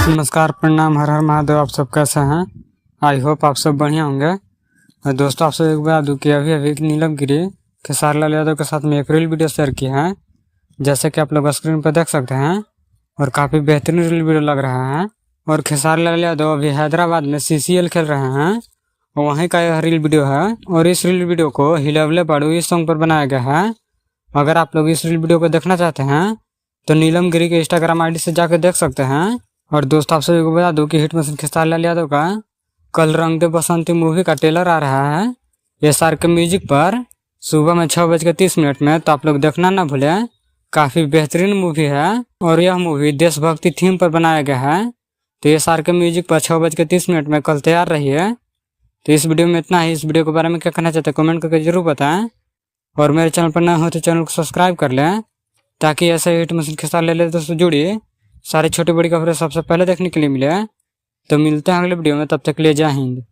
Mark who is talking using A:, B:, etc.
A: नमस्कार, प्रणाम, हर हर महादेव। आप सब कैसे हैं? आई होप आप सब बढ़िया होंगे। दोस्तों, आप सब एक बता दूं कि अभी अभी नीलम गिरी खेसारी लाल यादव के साथ में एक रील वीडियो शेयर की है, जैसे कि आप लोग स्क्रीन पर देख सकते हैं, और काफ़ी बेहतरीन रील वीडियो लग रहा है। और खेसारी लाल यादव अभी हैदराबाद में CCL खेल रहे हैं, और वहीं का यह रील वीडियो है। और इस रील वीडियो को हिलवले बाड़ू इस सॉन्ग पर बनाया गया है। अगर आप लोग इस रील वीडियो को देखना चाहते हैं तो नीलम गिरी के इंस्टाग्राम ID से जाकर देख सकते हैं। और दोस्तों, आप सभी को बता दूं कि हिट मशीन खेसारी लाल यादव का कल रंग दे बसंती मूवी का ट्रेलर आ रहा है SR के म्यूजिक पर सुबह में 6:30 में। तो आप लोग देखना ना भूलें। काफ़ी बेहतरीन मूवी है और यह मूवी देशभक्ति थीम पर बनाया गया है। तो SR के म्यूजिक पर 6:30 में कल तैयार रहिए। तो इस वीडियो में इतना ही। इस वीडियो के बारे में क्या कहना चाहते हैं कमेंट करके जरूर बताएं। और मेरे चैनल पर नए हो तो चैनल को सब्सक्राइब कर लें, ताकि ऐसे हिट मशीन खेसारी लाल यादव से जुड़ी सारी छोटी बड़ी खबरें सबसे पहले देखने के लिए मिले। तो मिलते हैं अगले वीडियो में, तब तक ले जय हिंद।